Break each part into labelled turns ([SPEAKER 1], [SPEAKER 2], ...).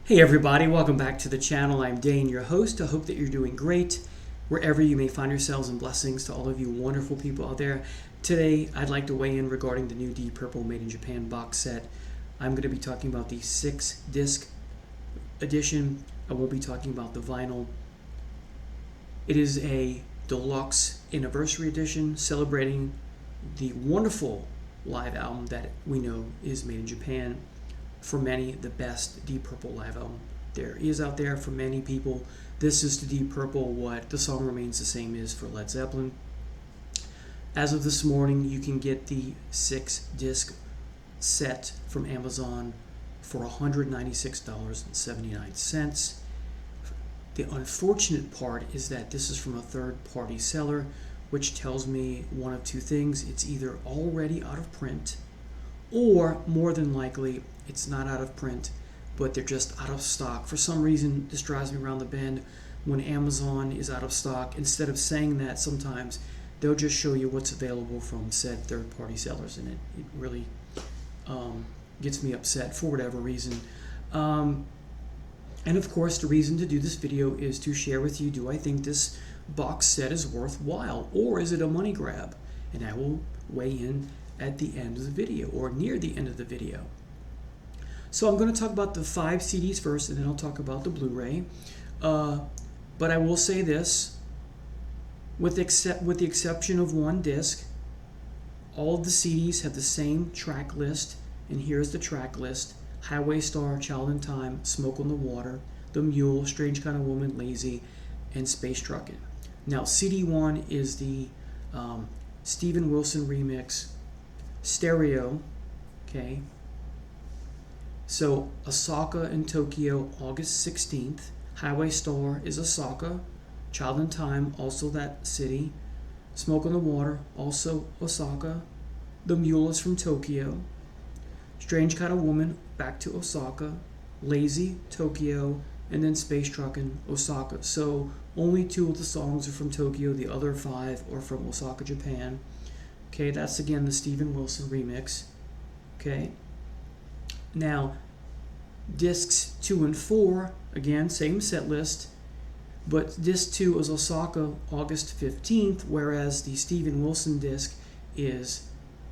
[SPEAKER 1] Hey everybody, welcome back to the channel. I'm Dane, your host. I hope that you're doing great wherever you may find yourselves, and blessings to all of you wonderful people out there. Today, I'd like to weigh in regarding the new Deep Purple Made in Japan box set. I'm going to be talking about the 6-disc edition. I won't be talking about the vinyl. It is a deluxe anniversary edition celebrating the wonderful live album that we know is made in Japan. For many, the best Deep Purple live album there is out there. For many people, this is to Deep Purple what The Song Remains the Same is for Led Zeppelin. As of this morning, you can get the 6-disc set from Amazon for $196.79. The unfortunate part is that this is from a third-party seller, which tells me one of two things. It's either already out of print, or more than likely, it's not out of print, but they're just out of stock. For some reason, this drives me around the bend. When Amazon is out of stock, instead of saying that, sometimes they'll just show you what's available from said third-party sellers, and it really gets me upset for whatever reason. And of course, the reason to do this video is to share with you, do I think this box set is worthwhile, or is it a money grab? And I will weigh in at the end of the video, or near the end of the video. So I'm going to talk about the 5 CDs first, and then I'll talk about the Blu-ray. But I will say this, with the exception of one disc, all of the CDs have the same track list, and here's the track list: Highway Star, Child in Time, Smoke on the Water, The Mule, Strange Kind of Woman, Lazy, and Space Truckin'. Now, CD 1 is the Steven Wilson remix stereo, okay? So Osaka and Tokyo, August 16th. Highway Star is Osaka. Child in Time, also that city. Smoke on the Water, also Osaka. The Mule is from Tokyo. Strange Kind of Woman, back to Osaka. Lazy, Tokyo. And then Space Truckin', Osaka. So only 2 of the songs are from Tokyo. The other 5 are from Osaka, Japan. Okay, that's again the Steven Wilson remix. Okay. Now, discs 2 and 4, again, same set list, but disc 2 is Osaka, August 15th, whereas the Steven Wilson disc is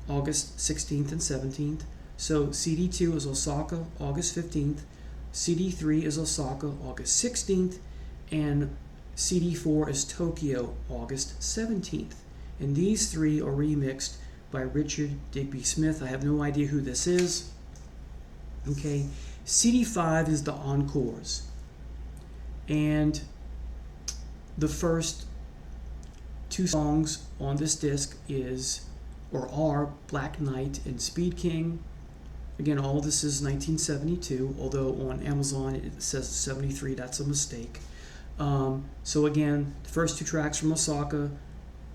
[SPEAKER 1] August 16th and 17th. So CD 2 is Osaka, August 15th, CD 3 is Osaka, August 16th, and CD 4 is Tokyo, August 17th. And these 3 are remixed by Richard Digby Smith. I have no idea who this is. Okay, CD 5 is the Encores, and the first 2 songs on this disc are Black Knight and Speed King. Again, all this is 1972, although on Amazon it says 73. That's a mistake. So again, the first 2 tracks from Osaka,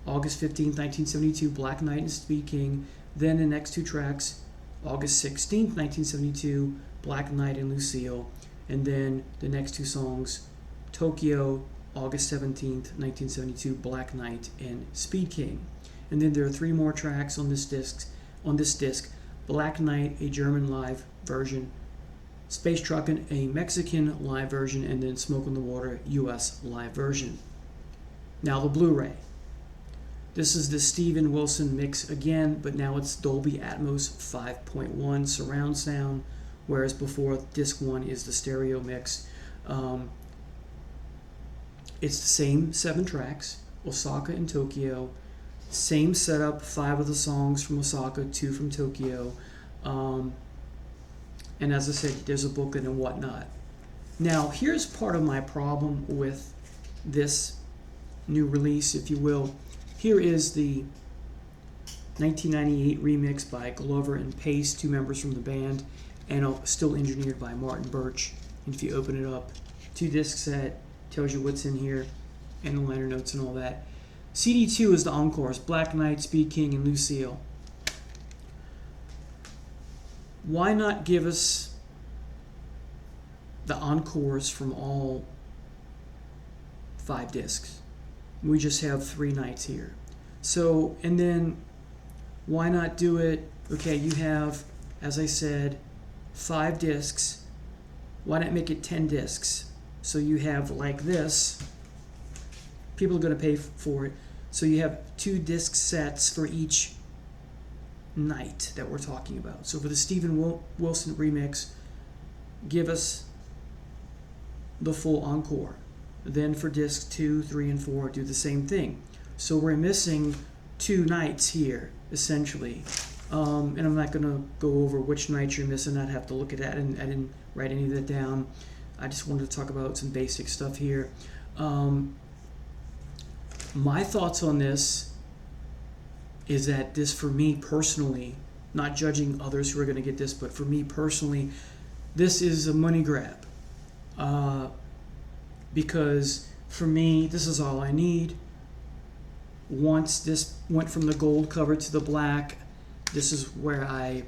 [SPEAKER 1] August 15th, 1972, Black Knight and Speed King. Then the next 2 tracks, August 16th, 1972, Black Knight and Lucille. And then the next 2 songs, Tokyo, August 17th, 1972, Black Knight and Speed King. And then there are 3 more tracks on this disc. Black Knight, a German live version, Space Truckin', a Mexican live version, and then Smoke on the Water, US live version. Now the Blu-ray. This is the Steven Wilson mix again, but now it's Dolby Atmos 5.1 surround sound, whereas before disc 1 is the stereo mix. It's the same 7 tracks, Osaka and Tokyo. Same setup, 5 of the songs from Osaka, 2 from Tokyo. And as I said, there's a booklet and whatnot. Now, here's part of my problem with this new release, if you will. Here is the 1998 remix by Glover and Pace, 2 members from the band, and still engineered by Martin Birch. And if you open it up, 2-disc set, tells you what's in here, and the liner notes and all that. CD 2 is the Encores, Black Knight, Speed King, and Lucille. Why not give us the Encores from all 5 discs? We just have 3 nights here. So, and then why not do it? Okay, you have, as I said, 5 discs, Why not make it 10 discs? So you have like this. People are going to pay for it. So you have 2 disc sets for each night that we're talking about. So for the Steven Wilson remix, give us the full encore. Then for discs 2, 3, and 4, do the same thing. So we're missing 2 nights here, essentially. And I'm not going to go over which nights you're missing. I'd have to look at that, and I didn't write any of that down. I just wanted to talk about some basic stuff here. My thoughts on this is that this, for me personally, not judging others who are going to get this, but for me personally, this is a money grab. Because for me, this is all I need. Once this went from the gold cover to the black, this is where I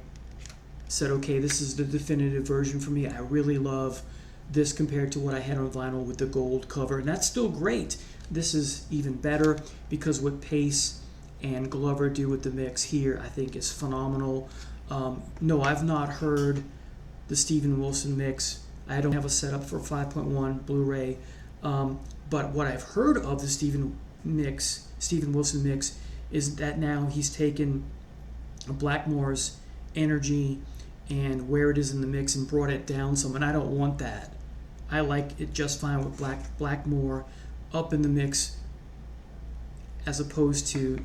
[SPEAKER 1] said, okay, this is the definitive version for me. I really love this compared to what I had on vinyl with the gold cover, and that's still great. This is even better because what Pace and Glover do with the mix here, I think, is phenomenal. No, I've not heard the Steven Wilson mix. I don't have a setup for 5.1 Blu-ray, but what I've heard of the Steven Wilson mix is that now he's taken Blackmore's energy and where it is in the mix and brought it down some, and I don't want that. I like it just fine with Blackmore up in the mix as opposed to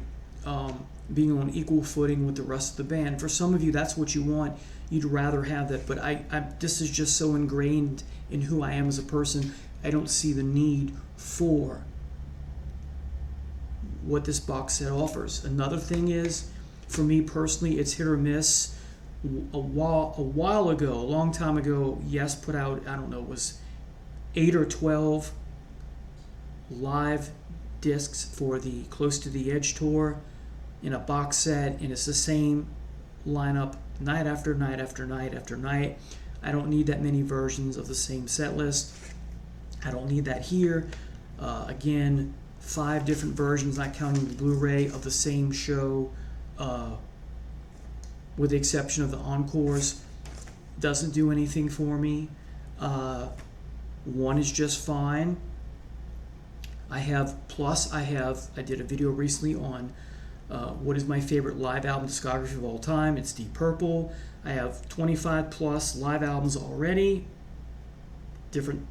[SPEAKER 1] being on equal footing with the rest of the band. For some of you, that's what you want. You'd rather have that, but this is just so ingrained in who I am as a person. I don't see the need for what this box set offers. Another thing is, for me personally, it's hit or miss. A while ago, a long time ago, Yes put out, I don't know, it was 8 or 12 live discs for the Close to the Edge tour in a box set, and it's the same lineup night after night after night after night. I don't need that many versions of the same set list. I don't need that here. Again, 5 different versions, not counting the Blu-ray, of the same show, with the exception of the encores. Doesn't do anything for me. One is just fine. I did a video recently on what is my favorite live album discography of all time. It's Deep Purple. I have 25 plus live albums already. Different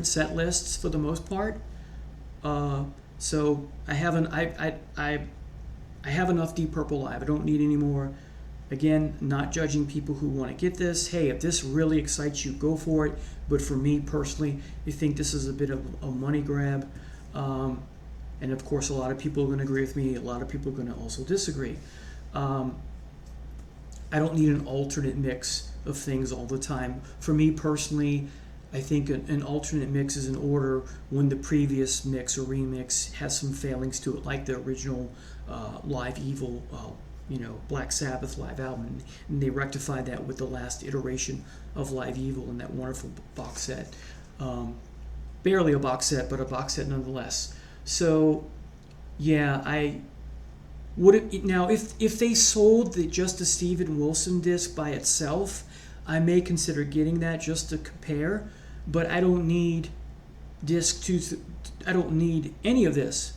[SPEAKER 1] set lists for the most part. So I have enough Deep Purple live. I don't need any more. Again, not judging people who want to get this. Hey, if this really excites you, go for it. But for me personally, I think this is a bit of a money grab. And of course, a lot of people are going to agree with me. A lot of people are going to also disagree. I don't need an alternate mix of things all the time. For me personally, I think an alternate mix is in order when the previous mix or remix has some failings to it, like the original Live Evil, Black Sabbath live album, and they rectified that with the last iteration of Live Evil in that wonderful box set. Barely a box set, but a box set nonetheless. So, yeah, now if they sold just the Steven Wilson disc by itself, I may consider getting that just to compare. But I don't need disc 2. I don't need any of this.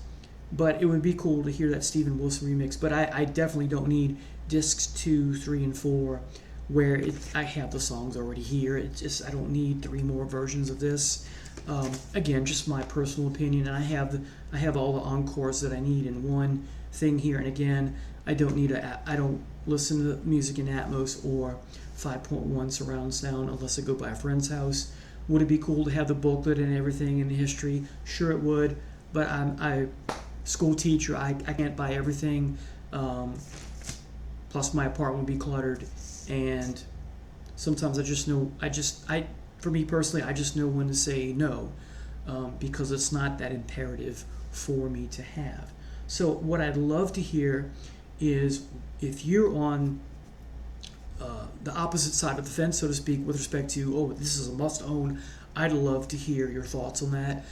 [SPEAKER 1] But it would be cool to hear that Steven Wilson remix. But I definitely don't need discs 2, 3, and 4, where I have the songs already here. It's just I don't need 3 more versions of this. Again, just my personal opinion. And I have all the encores that I need in one thing here. And again, I don't listen to music in Atmos or 5.1 surround sound unless I go by a friend's house. Would it be cool to have the booklet and everything and the history? Sure, it would. But I'm school teacher. I can't buy everything. Plus, my apartment would be cluttered, and sometimes for me personally, I just know when to say no, because it's not that imperative for me to have. So, what I'd love to hear is if you're on the opposite side of the fence, so to speak, with respect to, this is a must-own. I'd love to hear your thoughts on that.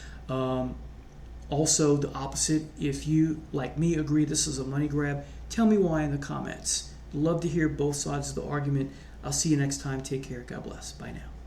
[SPEAKER 1] Also, the opposite, if you, like me, agree this is a money grab, tell me why in the comments. Love to hear both sides of the argument. I'll see you next time. Take care. God bless. Bye now.